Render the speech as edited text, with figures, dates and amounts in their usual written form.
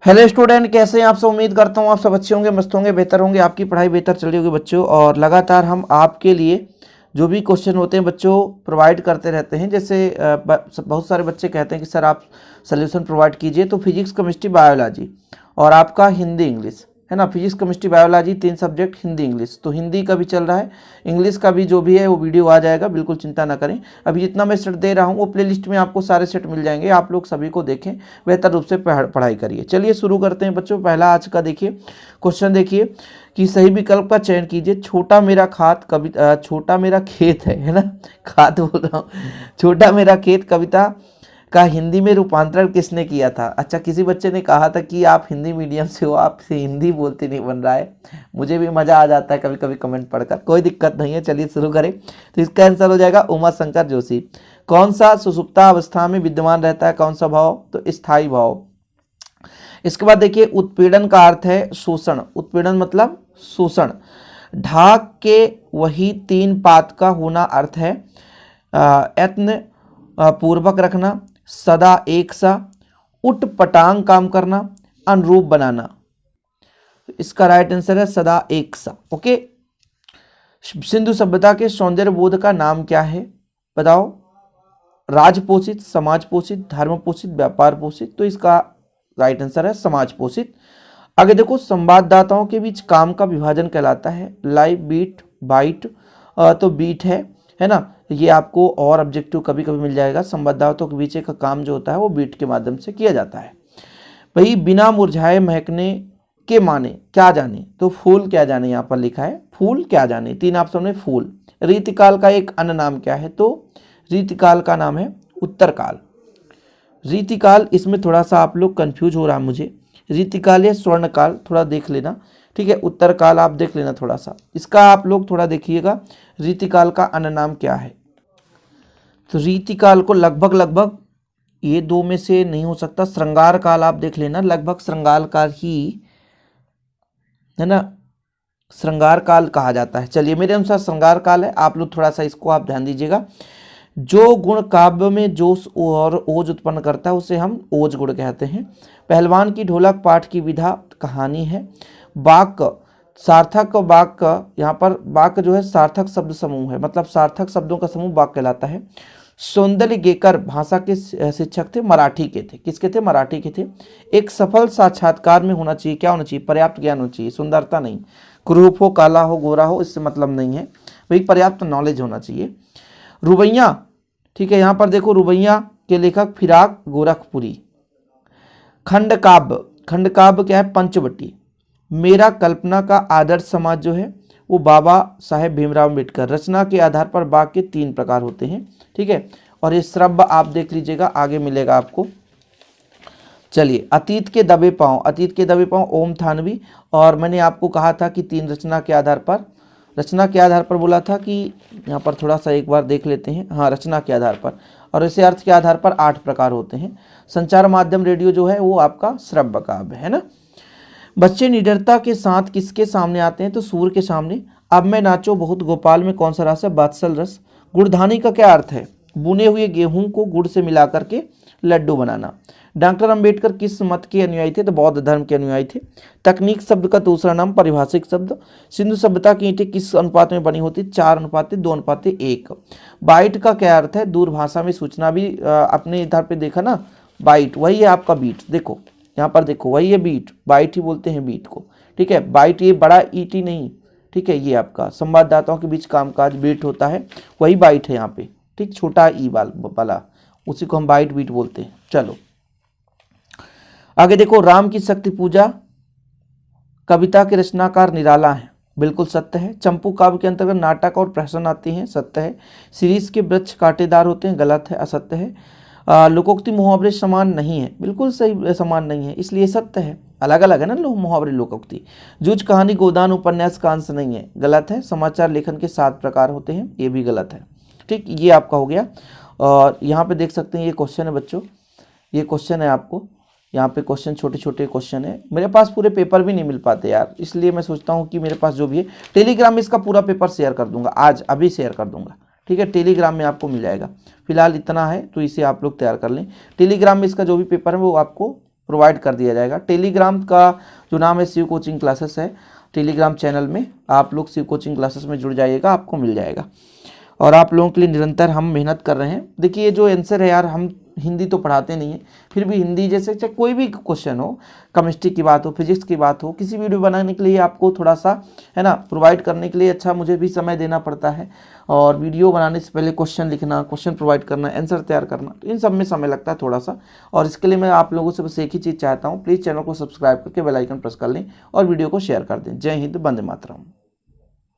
Hello student, कैसे हैं आप सब। उम्मीद करता हूँ आप सब अच्छे होंगे, मस्त होंगे, बेहतर होंगे, आपकी पढ़ाई बेहतर चल रही होगी बच्चों। और लगातार हम आपके लिए जो भी क्वेश्चन होते हैं बच्चों प्रोवाइड करते रहते हैं। जैसे बहुत सारे बच्चे कहते हैं कि सर आप सल्यूशन प्रोवाइड कीजिए, तो फिजिक्स, केमिस्ट्री, बायोलॉजी और आपका हिंदी इंग्लिश है ना। Physics, chemistry, biology 3 subject, Hindi English. तो हिंदी का भी चल रहा है, इंग्लिश का भी जो भी है वो वीडियो आ जाएगा, बिल्कुल चिंता ना करें। अभी जितना मैं सेट दे रहा हूँ वो प्लेलिस्ट में आपको सारे सेट मिल जाएंगे, आप लोग सभी को देखें, बेहतर रूप से पढ़ाई करिए। चलिए शुरू करते हैं बच्चों। पहला आज का देखिए क्वेश्चन, देखिए कि सही विकल्प का चयन कीजिए। छोटा मेरा छोटा मेरा खेत है ना, खाद बोल रहा हूँ। छोटा मेरा खेत कविता का हिंदी में रूपांतरण किसने किया था। अच्छा, किसी बच्चे ने कहा था कि आप हिंदी मीडियम से हो, आपसे हिंदी बोलते नहीं बन रहा है। मुझे भी मज़ा आ जाता है कभी कभी कमेंट पढ़कर, कोई दिक्कत नहीं है। चलिए शुरू करें। तो इसका आंसर हो जाएगा उमा शंकर जोशी। कौन सा सुषुप्ता अवस्था में विद्यमान रहता है, कौन सा भाव, तो स्थायी भाव। इसके बाद देखिए उत्पीड़न का अर्थ है शोषण। उत्पीड़न मतलब शोषण। ढाक के वही 3 पात का होना अर्थ है यत्न पूर्वक रखना, सदा एक सा, उट पटांग काम करना, अनुरूप बनाना। इसका राइट आंसर है सदा एक सा। ओके। सिंधु सभ्यता के सौंदर्य बोध का नाम क्या है, बताओ। राजपोषित, समाज पोषित, धर्म पोषित, व्यापार पोषित। तो इसका राइट आंसर है समाज पोषित। आगे देखो, संवाददाताओं के बीच काम का विभाजन कहलाता है लाइव, बीट, बाइट। तो बीट है ना। ये आपको और ऑब्जेक्टिव कभी कभी मिल जाएगा। संवाददाताओं के बीच का काम जो होता है वो बीट के माध्यम से किया जाता है। भाई बिना मुरझाए महकने के माने क्या जाने, तो फूल क्या जाने, यहाँ पर लिखा है फूल क्या जाने। 3 ऑप्शन में फूल। रीतिकाल का एक अन्य नाम क्या है, तो रीतिकाल का नाम है उत्तरकाल। रीतिकाल, इसमें थोड़ा सा आप लोग कंफ्यूज हो रहा है मुझे। रीतिकाल या स्वर्णकाल थोड़ा देख लेना, ठीक है। उत्तरकाल आप देख लेना थोड़ा सा, इसका आप लोग थोड़ा देखिएगा। रीतिकाल का अन्य नाम क्या है, तो रीतिकाल को लगभग ये 2 में से नहीं हो सकता। श्रृंगार काल आप देख लेना, लगभग श्रृंगार काल ही है ना, श्रृंगार काल कहा जाता है। चलिए मेरे अनुसार श्रृंगार काल है, आप लोग थोड़ा सा इसको आप ध्यान दीजिएगा। जो गुण काव्य में जोश और ओज उत्पन्न करता है उसे हम ओज गुण कहते हैं। पहलवान की ढोलक पाठ की विधा कहानी है। वाक्य सार्थक, वाक्य यहाँ पर वाक्य जो है सार्थक शब्द समूह है, मतलब सार्थक शब्दों का समूह वाक्य कहलाता है। सौंदर्य गेकर भाषा के शिक्षक थे, मराठी के थे। किसके थे, मराठी के थे। एक सफल साक्षात्कार में होना चाहिए, क्या होना चाहिए, पर्याप्त ज्ञान होना चाहिए, सुंदरता नहीं। कुरूप हो, काला हो, गोरा हो, इससे मतलब नहीं है भाई, पर्याप्त नॉलेज होना चाहिए। रुबैया, ठीक है, यहाँ पर देखो रुबैया के लेखक फिराक गोरखपुरी। खंड काव्य क्या है, पंचवटी। मेरा कल्पना का आदर्श समाज जो है वो बाबा साहेब भीमराव अम्बेडकर। रचना के आधार पर वाक्य के 3 प्रकार होते हैं, ठीक है। और ये श्रव्य आप देख लीजिएगा, आगे मिलेगा आपको। चलिए, अतीत के दबे पांव ओम थानवी। और मैंने आपको कहा था कि 3 रचना के आधार पर बोला था कि यहाँ पर थोड़ा सा एक बार देख लेते हैं। हाँ, रचना के आधार पर, और इसे अर्थ के आधार पर 8 प्रकार होते हैं। संचार माध्यम रेडियो जो है वो आपका श्रव्य काव्य है ना। बच्चे निडरता के साथ किसके सामने आते हैं, तो सूर्य के सामने। अब मैं नाचो बहुत गोपाल में कौन सा रस है, बात्सल रस। गुड़धानी का क्या अर्थ है, बुने हुए गेहूं को गुड़ से मिला करके लड्डू बनाना। डॉक्टर अंबेडकर किस मत के अनुयायी थे, तो बौद्ध धर्म के अनुयायी थे। तकनीक शब्द का दूसरा नाम पारिभाषिक शब्द। सिंधु सभ्यता की ईंटें किस अनुपात में बनी होती, 4:2:1। बाइट का क्या अर्थ है, दूर भाषा में सूचना। भी अपने इधर पे देखा ना, बाइट वही है आपका बीट। देखो यहाँ पर देखो, वही है बीट, बाइट ही बोलते हैं बीट को, ठीक है। बाइट ये बड़ा ईटी नहीं, ठीक है। ये आपका संवाददाताओं के बीच कामकाज बीट होता है, वही बाइट है यहाँ पे, ठीक। छोटा ई वाला, उसी को हम बाइट बीट बोलते हैं। चलो आगे देखो, राम की शक्ति पूजा कविता के रचनाकार निराला है, बिल्कुल सत्य है। चंपू काव्य के अंतर्गत नाटक और प्रहसन आती हैं, सत्य है। सीरीज के वृक्ष कांटेदार होते हैं, गलत है, असत्य है। लोकोक्ति मुहावरे समान नहीं है, बिल्कुल सही, समान नहीं है, इसलिए सत्य है। अलग अलग है ना मुहावरे, लोकोक्ति। जूझ कहानी गोदान उपन्यास का अंश नहीं है, गलत है। समाचार लेखन के 7 प्रकार होते हैं, ये भी गलत है, ठीक। ये आपका हो गया। और यहाँ पे देख सकते हैं ये क्वेश्चन है बच्चों, ये क्वेश्चन है आपको। यहाँ पे क्वेश्चन छोटे छोटे क्वेश्चन है। मेरे पास पूरे पेपर भी नहीं मिल पाते यार, इसलिए मैं सोचता हूँ कि मेरे पास जो भी है टेलीग्राम में इसका पूरा पेपर शेयर कर दूंगा, आज अभी शेयर कर दूंगा, ठीक है। टेलीग्राम में आपको मिल जाएगा। फिलहाल इतना है तो इसे आप लोग तैयार कर लें। टेलीग्राम में इसका जो भी पेपर है वो आपको प्रोवाइड कर दिया जाएगा। टेलीग्राम का जो नाम है शिव कोचिंग क्लासेस है, टेलीग्राम चैनल में आप लोग शिव कोचिंग क्लासेस में जुड़ जाइएगा, आपको मिल जाएगा। और आप लोगों के लिए निरंतर हम मेहनत कर रहे हैं। देखिए ये जो आंसर है यार, हम हिंदी तो पढ़ाते नहीं है, फिर भी हिंदी जैसे चाहे कोई भी क्वेश्चन हो, केमिस्ट्री की बात हो, फिजिक्स की बात हो, किसी वीडियो बनाने के लिए आपको थोड़ा सा है ना प्रोवाइड करने के लिए अच्छा मुझे भी समय देना पड़ता है। और वीडियो बनाने से पहले क्वेश्चन लिखना, क्वेश्चन प्रोवाइड करना, आंसर तैयार करना, तो इन सब में समय लगता है थोड़ा सा। और इसके लिए मैं आप लोगों से बस एक ही चीज़ चाहता हूँ, प्लीज़ चैनल को सब्सक्राइब करके बेल आइकन प्रेस कर लें और वीडियो को शेयर कर दें। जय हिंद, वंदे मातरम।